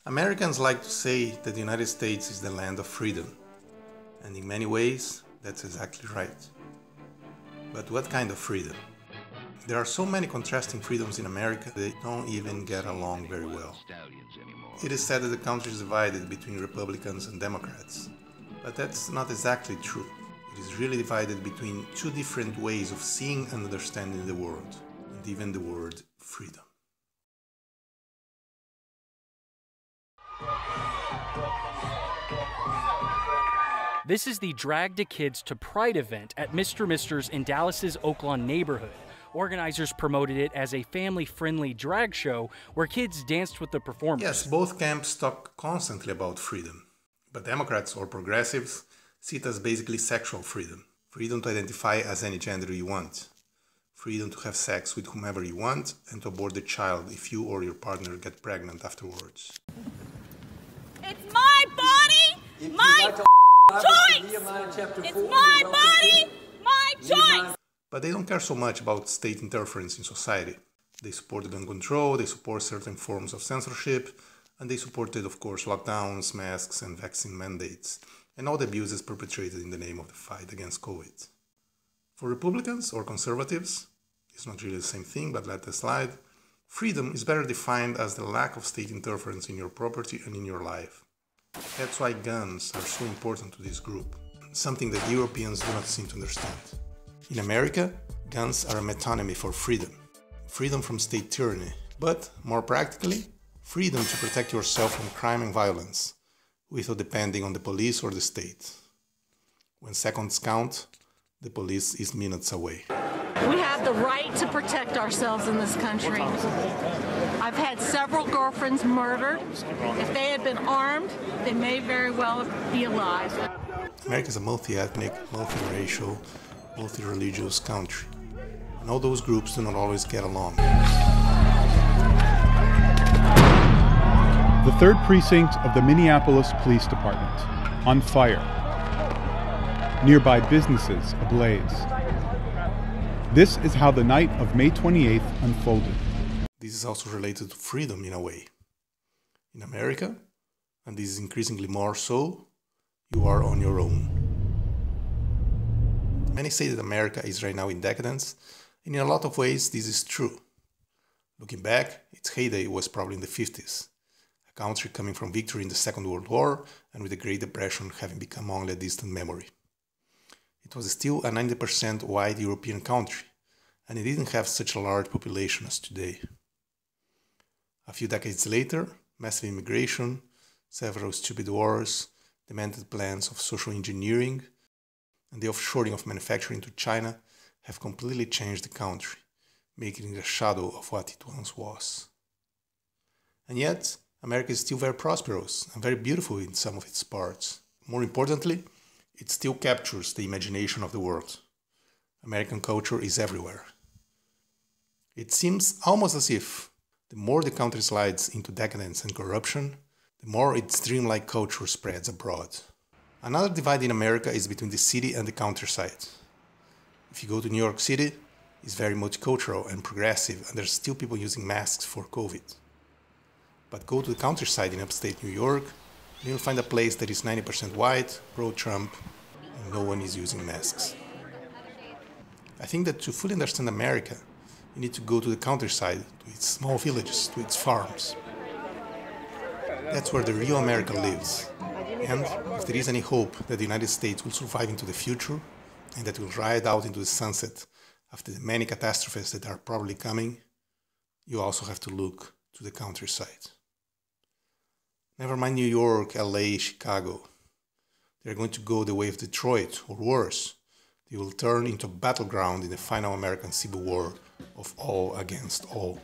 Americans like to say that the United States is the land of freedom, and in many ways, that's exactly right. But what kind of freedom? There are so many contrasting freedoms in America, they don't even get along very well. It is said that the country is divided between Republicans and Democrats, but that's not exactly true. It is really divided between two different ways of seeing and understanding the world, and even the word freedom. This is the Drag the Kids to Pride event at Mr. Mister's in Dallas's Oaklawn neighborhood. Organizers promoted it as a family-friendly drag show where kids danced with the performers. Yes, both camps talk constantly about freedom, but Democrats or progressives see it as basically sexual freedom. Freedom to identify as any gender you want. Freedom to have sex with whomever you want and to abort the child if you or your partner get pregnant afterwards. It's my body, my choice! It's my body, my choice! But they don't care so much about state interference in society. They supported gun control, they support certain forms of censorship, and they supported, of course, lockdowns, masks, and vaccine mandates, and all the abuses perpetrated in the name of the fight against COVID. For Republicans or conservatives, it's not really the same thing, but let us slide, freedom is better defined as the lack of state interference in your property and in your life. That's why guns are so important to this group, something that Europeans do not seem to understand. In America, guns are a metonymy for freedom. Freedom from state tyranny, but, more practically, freedom to protect yourself from crime and violence, without depending on the police or the state. When seconds count, the police is minutes away. We have the right to protect ourselves in this country. I've had several girlfriends murdered. If they had been armed, they may very well be alive. America is a multi-ethnic, multi-racial, multi-religious country, and all those groups do not always get along. The 3rd Precinct of the Minneapolis Police Department, on fire. Nearby businesses ablaze. This is how the night of May 28th unfolded. This is also related to freedom in a way. In America, and this is increasingly more so, you are on your own. Many say that America is right now in decadence, and in a lot of ways this is true. Looking back, its heyday was probably in the 50s, a country coming from victory in the Second World War and with the Great Depression having become only a distant memory. It was still a 90% white European country, and it didn't have such a large population as today. A few decades later, massive immigration, several stupid wars, demanded plans of social engineering, and the offshoring of manufacturing to China have completely changed the country, making it a shadow of what it once was. And yet, America is still very prosperous and very beautiful in some of its parts. More importantly, it still captures the imagination of the world. American culture is everywhere. It seems almost as if the more the country slides into decadence and corruption, the more its dreamlike culture spreads abroad. Another divide in America is between the city and the countryside. If you go to New York City, it's very multicultural and progressive, and there's still people using masks for COVID. But go to the countryside in upstate New York, and you'll find a place that is 90% white, pro-Trump, and no one is using masks. I think that to fully understand America, you need to go to the countryside, to its small villages, to its farms. That's where the real America lives. And if there is any hope that the United States will survive into the future, and that will ride out into the sunset after the many catastrophes that are probably coming, you also have to look to the countryside. Never mind New York, LA, Chicago. They're going to go the way of Detroit, or worse. They will turn into a battleground in the final American Civil War of all against all.